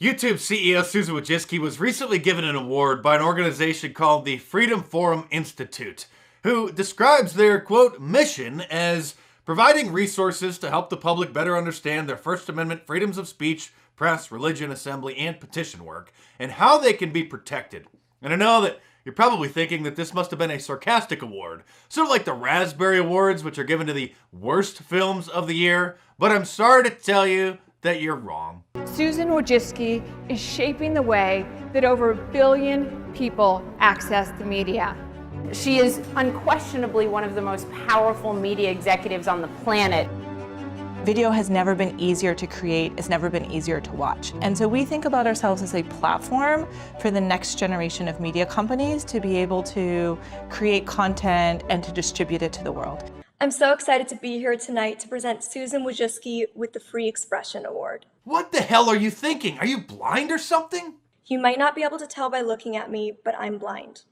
YouTube CEO Susan Wojcicki was recently given an award by an organization called the Freedom Forum Institute, who describes their, quote, mission as providing resources to help the public better understand their First Amendment freedoms of speech, press, religion, assembly, and petition work, and how they can be protected. And I know that you're probably thinking that this must have been a sarcastic award, sort of like the Raspberry Awards, which are given to the worst films of the year, but I'm sorry to tell you that you're wrong. Susan Wojcicki is shaping the way that over 1 billion people access the media. She is unquestionably one of the most powerful media executives on the planet. Video has never been easier to create, it's never been easier to watch. And so we think about ourselves as a platform for the next generation of media companies to be able to create content and to distribute it to the world. I'm so excited to be here tonight to present Susan Wojcicki with the Free Expression Award. What the hell are you thinking? Are you blind or something? You might not be able to tell by looking at me, but I'm blind.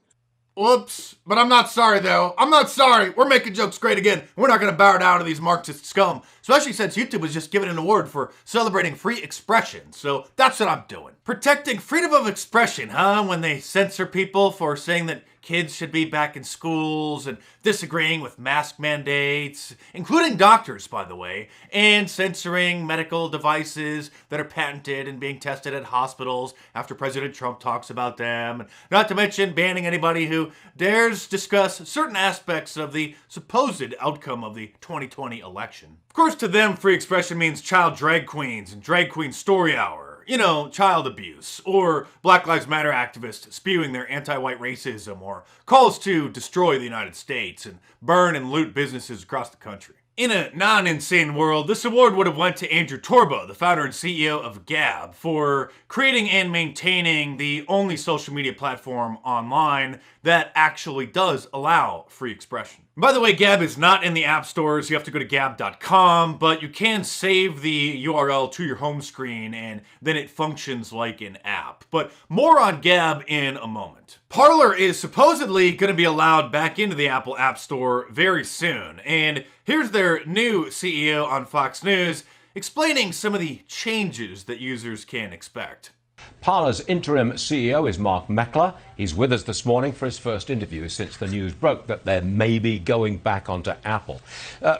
Whoops, but I'm not sorry though. I'm not sorry. We're making jokes great again. We're not going to bow down to these Marxist scum, especially since YouTube was just given an award for celebrating free expression. So that's what I'm doing. Protecting freedom of expression, huh? When they censor people for saying that kids should be back in schools and disagreeing with mask mandates, including doctors, by the way, and censoring medical devices that are patented and being tested at hospitals after President Trump talks about them. Not to mention banning anybody who dares discuss certain aspects of the supposed outcome of the 2020 election. Of course, to them, free expression means child drag queens and drag queen story hour. You know, child abuse, or Black Lives Matter activists spewing their anti-white racism, or calls to destroy the United States and burn and loot businesses across the country. In a non-insane world, this award would have went to Andrew Torba, the founder and CEO of Gab, for creating and maintaining the only social media platform online that actually does allow free expression. By the way, Gab is not in the app stores. You have to go to gab.com, but you can save the URL to your home screen and then it functions like an app. But more on Gab in a moment. Parler is supposedly going to be allowed back into the Apple App Store very soon. And here's their new CEO on Fox News explaining some of the changes that users can expect. Parler's interim CEO is Mark Meckler. He's with us this morning for his first interview since the news broke that they're maybe going back onto Apple.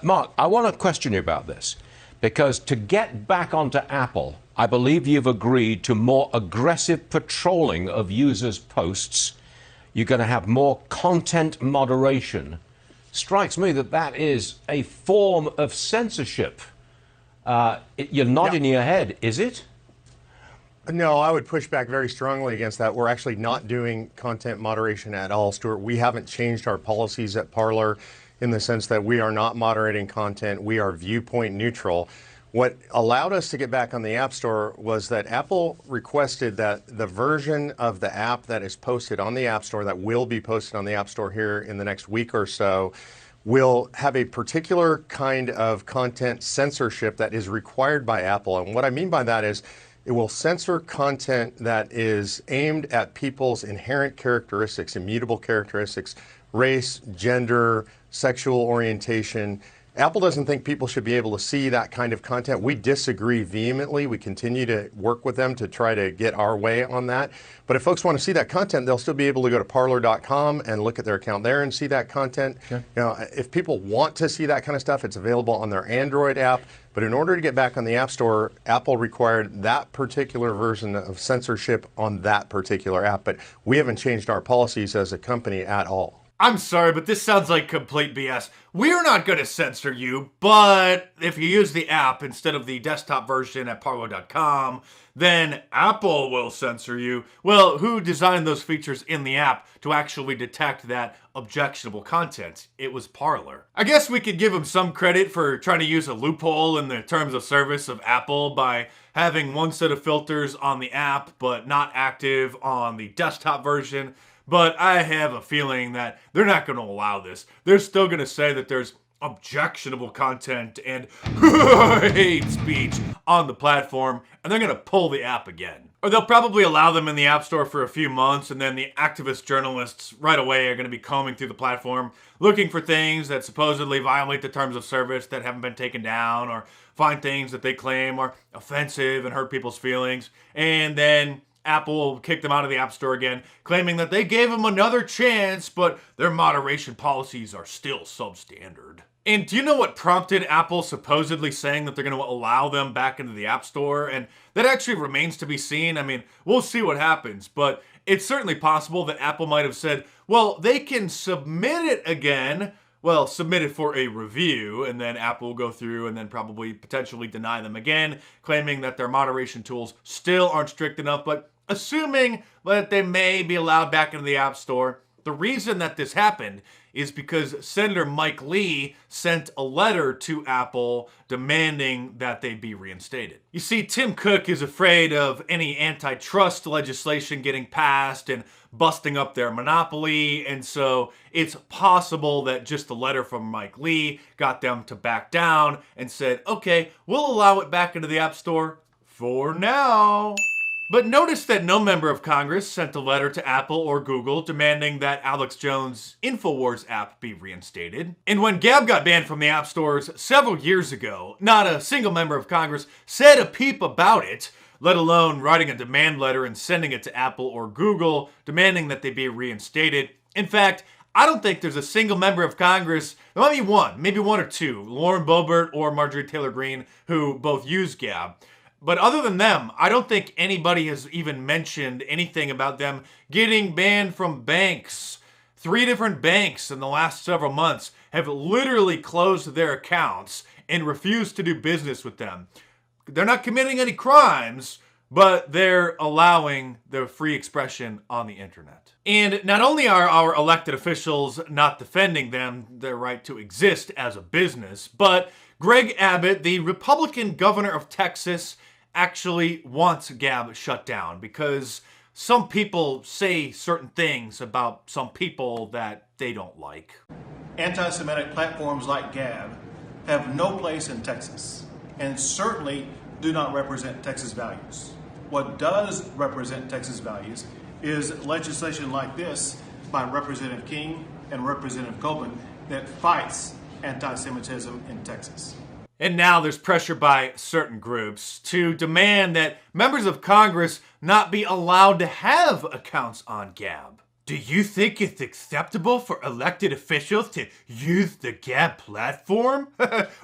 Mark, I want to question you about this, because to get back onto Apple, I believe you've agreed to more aggressive patrolling of users' posts. You're going to have more content moderation. Strikes me that that is a form of censorship. You're nodding your head, is it? No, I would push back very strongly against that. We're actually not doing content moderation at all, Stuart. We haven't changed our policies at Parler in the sense that we are not moderating content. We are viewpoint neutral. What allowed us to get back on the App Store was that Apple requested that the version of the app that is posted on the App Store, that will be posted on the App Store here in the next week or so, will have a particular kind of content censorship that is required by Apple. And what I mean by that is it will censor content that is aimed at people's inherent characteristics, immutable characteristics, race, gender, sexual orientation. Apple doesn't think people should be able to see that kind of content. We disagree vehemently. We continue to work with them to try to get our way on that. But if folks want to see that content, they'll still be able to go to parler.com and look at their account there and see that content. Okay. You know, if people want to see that kind of stuff, it's available on their Android app. But in order to get back on the App Store, Apple required that particular version of censorship on that particular app. But we haven't changed our policies as a company at all. I'm sorry, but this sounds like complete BS. We're not going to censor you, but if you use the app instead of the desktop version at parler.com, then Apple will censor you. Well, who designed those features in the app to actually detect that objectionable content? It was Parler. I guess we could give them some credit for trying to use a loophole in the terms of service of Apple by having one set of filters on the app, but not active on the desktop version. But I have a feeling that they're not going to allow this. They're still going to say that there's objectionable content and hate speech on the platform, and they're gonna pull the app again. Or they'll probably allow them in the App Store for a few months, and then the activist journalists right away are gonna be combing through the platform, looking for things that supposedly violate the terms of service that haven't been taken down, or find things that they claim are offensive and hurt people's feelings, and then Apple will kick them out of the App Store again, claiming that they gave them another chance, but their moderation policies are still substandard. And do you know what prompted Apple supposedly saying that they're going to allow them back into the App Store? And that actually remains to be seen. I mean, we'll see what happens, but it's certainly possible that Apple might have said, well, they can submit it again. Well, submit it for a review, and then Apple will go through and then probably potentially deny them again, claiming that their moderation tools still aren't strict enough, but assuming that they may be allowed back into the App Store. The reason that this happened is because Senator Mike Lee sent a letter to Apple demanding that they be reinstated. You see, Tim Cook is afraid of any antitrust legislation getting passed and busting up their monopoly, and so it's possible that just the letter from Mike Lee got them to back down and said, okay, we'll allow it back into the App Store for now. But notice that no member of Congress sent a letter to Apple or Google demanding that Alex Jones' InfoWars app be reinstated. And when Gab got banned from the app stores several years ago, not a single member of Congress said a peep about it, let alone writing a demand letter and sending it to Apple or Google demanding that they be reinstated. In fact, I don't think there's a single member of Congress, there might be one, maybe one or two, Lauren Boebert or Marjorie Taylor Greene, who both use Gab. But other than them, I don't think anybody has even mentioned anything about them getting banned from banks. 3 different banks in the last several months have literally closed their accounts and refused to do business with them. They're not committing any crimes, but they're allowing the free expression on the internet. And not only are our elected officials not defending them, their right to exist as a business, but Greg Abbott, the Republican governor of Texas, actually wants Gab shut down because some people say certain things about some people that they don't like. Anti-Semitic platforms like Gab have no place in Texas and certainly do not represent Texas values. What does represent Texas values is legislation like this by Representative King and Representative Copeland that fights anti-Semitism in Texas. And now there's pressure by certain groups to demand that members of Congress not be allowed to have accounts on Gab. Do you think it's acceptable for elected officials to use the Gab platform?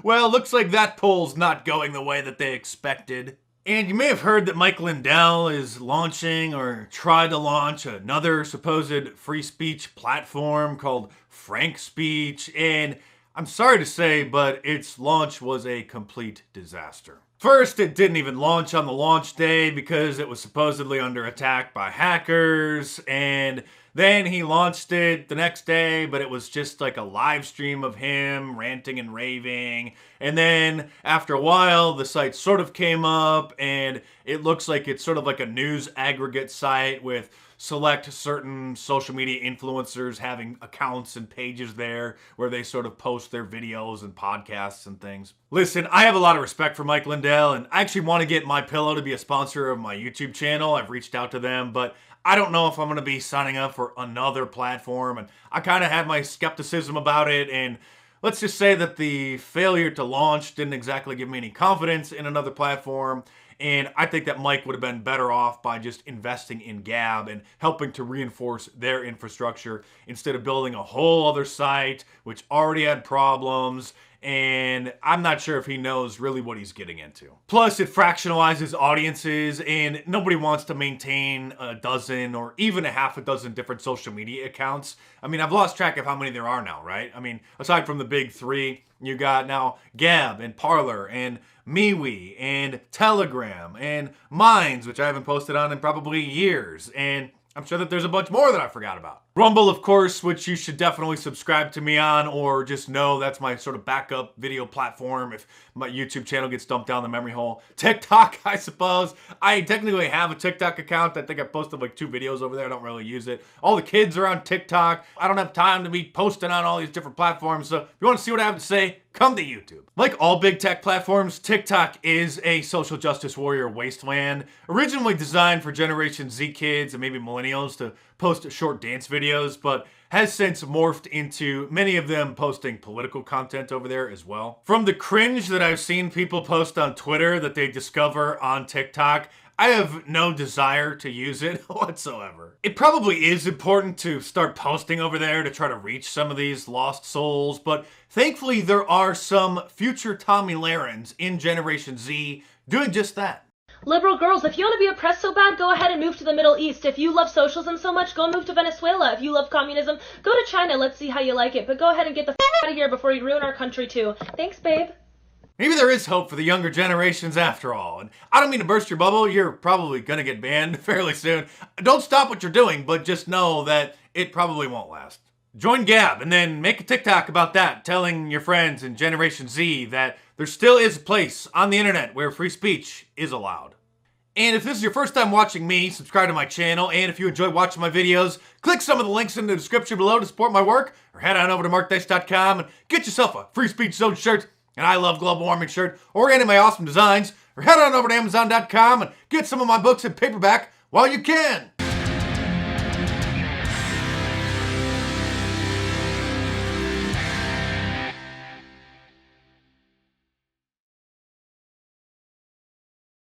Well, looks like that poll's not going the way that they expected. And you may have heard that Mike Lindell is launching or tried to launch another supposed free speech platform called Frank Speech, and I'm sorry to say, but its launch was a complete disaster. First, it didn't even launch on the launch day because it was supposedly under attack by hackers, and then he launched it the next day, but it was just like a live stream of him ranting and raving. And then after a while, the site sort of came up, and it looks like it's sort of like a news aggregate site with select certain social media influencers having accounts and pages there where they sort of post their videos and podcasts and things. Listen, I have a lot of respect for Mike Lindell, and I actually want to get MyPillow to be a sponsor of my YouTube channel. I've reached out to them, but I don't know if I'm going to be signing up for another platform, and I kind of had my skepticism about it, and let's just say that the failure to launch didn't exactly give me any confidence in another platform. And I think that Mike would have been better off by just investing in Gab and helping to reinforce their infrastructure instead of building a whole other site which already had problems. And I'm not sure if he knows really what he's getting into. Plus, it fractionalizes audiences, and nobody wants to maintain a dozen or even a half a dozen different social media accounts. I mean, I've lost track of how many there are now, right? I mean, aside from the big 3, you got now Gab and Parler and MeWe and Telegram and Minds, which I haven't posted on in probably years. And I'm sure that there's a bunch more that I forgot about. Rumble, of course, which you should definitely subscribe to me on, or just know that's my sort of backup video platform if my YouTube channel gets dumped down the memory hole. TikTok, I suppose. I technically have a TikTok account. I think I posted like 2 videos over there. I don't really use it. All the kids are on TikTok. I don't have time to be posting on all these different platforms. So if you want to see what I have to say, come to YouTube. Like all big tech platforms, TikTok is a social justice warrior wasteland, originally designed for Generation Z kids and maybe millennials to post short dance videos, but has since morphed into many of them posting political content over there as well. From the cringe that I've seen people post on Twitter that they discover on TikTok, I have no desire to use it whatsoever. It probably is important to start posting over there to try to reach some of these lost souls, but thankfully there are some future Tommy Lahrens in Generation Z doing just that. Liberal girls, if you want to be oppressed so bad, go ahead and move to the Middle East. If you love socialism so much, go move to Venezuela. If you love communism, go to China. Let's see how you like it. But go ahead and get the out of here before you ruin our country too. Thanks, babe. Maybe there is hope for the younger generations after all. And I don't mean to burst your bubble. You're probably gonna get banned fairly soon. Don't stop what you're doing, but just know that it probably won't last. Join Gab and then make a TikTok about that, telling your friends in Generation Z that there still is a place on the internet where free speech is allowed. And if this is your first time watching me, subscribe to my channel, and if you enjoy watching my videos, click some of the links in the description below to support my work, or head on over to markdice.com and get yourself a Free Speech Zone shirt, an I Love Global Warming shirt, or any of my awesome designs, or head on over to amazon.com and get some of my books in paperback while you can.